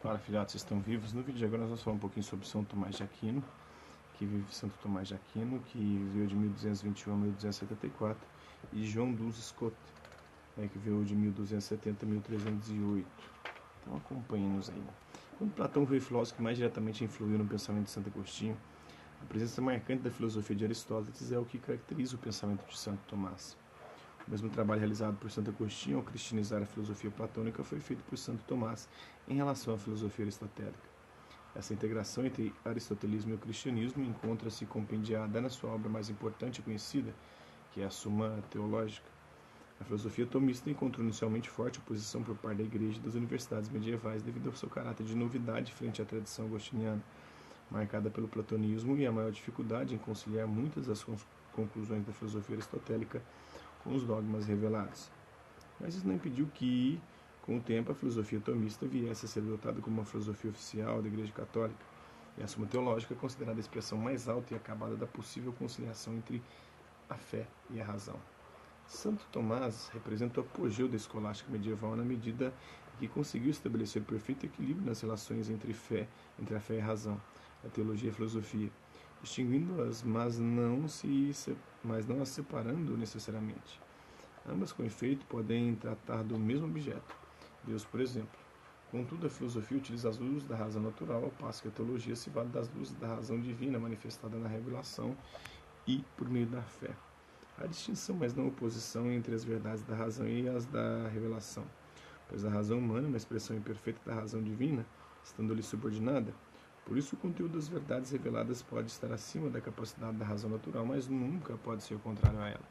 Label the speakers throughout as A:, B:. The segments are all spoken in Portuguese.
A: Fala, filhotes, vocês estão vivos? No vídeo de agora nós vamos falar um pouquinho sobre São Tomás de Aquino, Santo Tomás de Aquino, que viveu de 1221 a 1274, e João dos Scott, que viveu de 1270 a 1308. Então acompanhem-nos aí. Quando Platão foi o filósofo que mais diretamente influiu no pensamento de Santo Agostinho, a presença marcante da filosofia de Aristóteles é o que caracteriza o pensamento de Santo Tomás. O mesmo trabalho realizado por Santo Agostinho ao cristianizar a filosofia platônica foi feito por Santo Tomás em relação à filosofia aristotélica. Essa integração entre aristotelismo e o cristianismo encontra-se compendiada na sua obra mais importante e conhecida, que é a Suma Teológica. A filosofia tomista encontrou inicialmente forte oposição por parte da Igreja e das universidades medievais devido ao seu caráter de novidade frente à tradição agostiniana, marcada pelo platonismo e a maior dificuldade em conciliar muitas das conclusões da filosofia aristotélica com os dogmas revelados. Mas isso não impediu que, com o tempo, a filosofia tomista viesse a ser adotada como uma filosofia oficial da Igreja Católica, e a Suma Teológica é considerada a expressão mais alta e acabada da possível conciliação entre a fé e a razão. Santo Tomás representa o apogeu da escolástica medieval na medida em que conseguiu estabelecer o perfeito equilíbrio nas relações entre a fé e a razão, a teologia e a filosofia, distinguindo-as, mas não as separando necessariamente. Ambas, com efeito, podem tratar do mesmo objeto, Deus, por exemplo. Contudo, a filosofia utiliza as luzes da razão natural, ao passo que a teologia se vale das luzes da razão divina manifestada na revelação e por meio da fé. Há distinção, mas não oposição, entre as verdades da razão e as da revelação, pois a razão humana é uma expressão imperfeita da razão divina, estando-lhe subordinada. Por isso, o conteúdo das verdades reveladas pode estar acima da capacidade da razão natural, mas nunca pode ser o contrário a ela.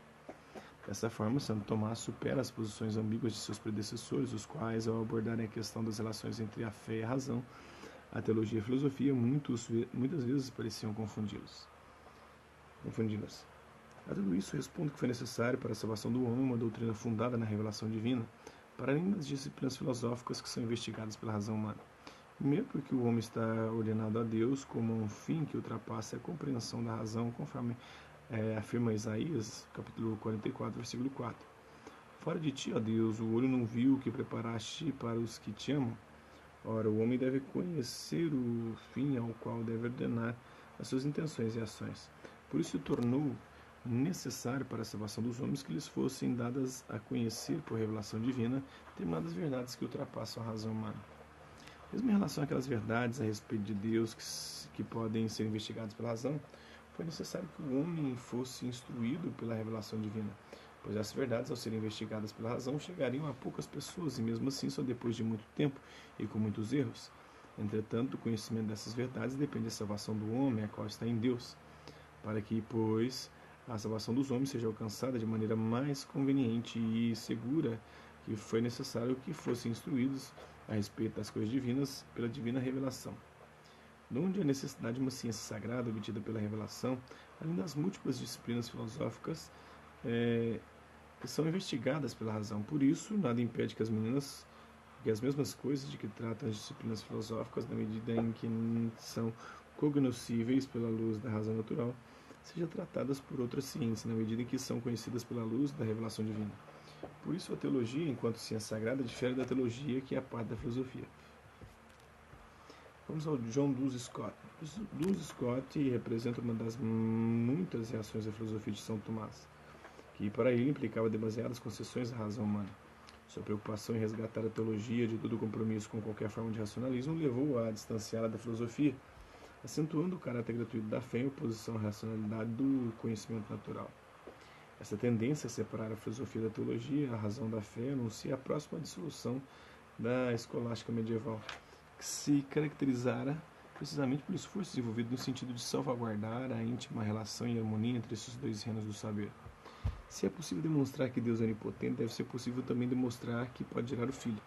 A: Dessa forma, Santo Tomás supera as posições ambíguas de seus predecessores, os quais, ao abordarem a questão das relações entre a fé e a razão, a teologia e a filosofia muitas vezes pareciam confundi-las. A tudo isso, respondo que foi necessário para a salvação do homem uma doutrina fundada na revelação divina, para além das disciplinas filosóficas que são investigadas pela razão humana. Primeiro, porque o homem está ordenado a Deus como um fim que ultrapassa a compreensão da razão, conforme afirma Isaías, capítulo 44, versículo 4. Fora de ti, ó Deus, o olho não viu o que preparaste para os que te amam. Ora, o homem deve conhecer o fim ao qual deve ordenar as suas intenções e ações. Por isso tornou necessário para a salvação dos homens que lhes fossem dadas a conhecer por revelação divina determinadas verdades que ultrapassam a razão humana. Mesmo em relação àquelas verdades a respeito de Deus que podem ser investigadas pela razão, foi necessário que o homem fosse instruído pela revelação divina, pois essas verdades, ao serem investigadas pela razão, chegariam a poucas pessoas, e mesmo assim só depois de muito tempo e com muitos erros. Entretanto, o conhecimento dessas verdades depende da salvação do homem, a qual está em Deus, para que, pois, a salvação dos homens seja alcançada de maneira mais conveniente e segura, que foi necessário que fossem instruídos a respeito das coisas divinas pela divina revelação. De onde a necessidade de uma ciência sagrada obtida pela revelação, além das múltiplas disciplinas filosóficas que são investigadas pela razão. Por isso, nada impede que as mesmas coisas de que tratam as disciplinas filosóficas, na medida em que são cognoscíveis pela luz da razão natural, sejam tratadas por outra ciência, na medida em que são conhecidas pela luz da revelação divina. Por isso, a teologia, enquanto ciência sagrada, difere da teologia, que é a parte da filosofia. Vamos ao John dos Scott. Dos Scott representa uma das muitas reações à filosofia de São Tomás, que para ele implicava demasiadas concessões à razão humana. Sua preocupação em resgatar a teologia de todo compromisso com qualquer forma de racionalismo levou-o a distanciá-la da filosofia, acentuando o caráter gratuito da fé em oposição à racionalidade do conhecimento natural. Essa tendência a separar a filosofia da teologia, a razão da fé, anuncia a próxima dissolução da escolástica medieval, que se caracterizara precisamente pelo esforço desenvolvido no sentido de salvaguardar a íntima relação e harmonia entre esses dois reinos do saber. Se é possível demonstrar que Deus é onipotente, deve ser possível também demonstrar que pode gerar o Filho,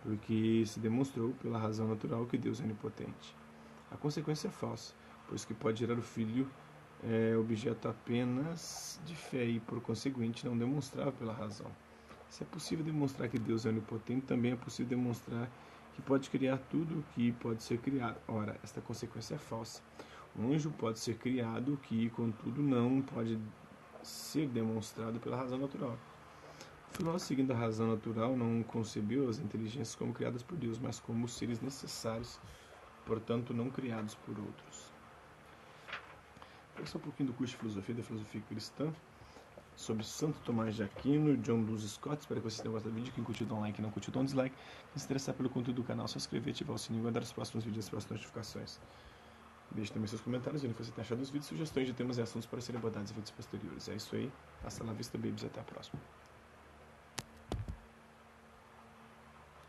A: porque se demonstrou pela razão natural que Deus é onipotente. A consequência é falsa, pois que pode gerar o Filho é objeto apenas de fé e, por conseguinte, não demonstrável pela razão. Se é possível demonstrar que Deus é onipotente, também é possível demonstrar que pode criar tudo o que pode ser criado. Ora, esta consequência é falsa. Um anjo pode ser criado, que, contudo, não pode ser demonstrado pela razão natural. Filósofo, seguindo a razão natural, não concebeu as inteligências como criadas por Deus, mas como seres necessários, portanto não criados por outros. Esse é um pouquinho do curso de filosofia, da filosofia cristã, sobre Santo Tomás de Aquino e John Duns Scott. Espero que vocês tenham gostado do vídeo. Quem curtiu, dá um like, não curtiu, dá um dislike. Quem se interessar pelo conteúdo do canal, só se inscrever, ativar o sininho e aguardar os próximos vídeos e as próximas notificações. Deixe também seus comentários, vendo o que você tem achado dos vídeos, sugestões de temas e assuntos para serem abordados em vídeos posteriores. É isso aí. Hasta la vista, babies. Até a próxima.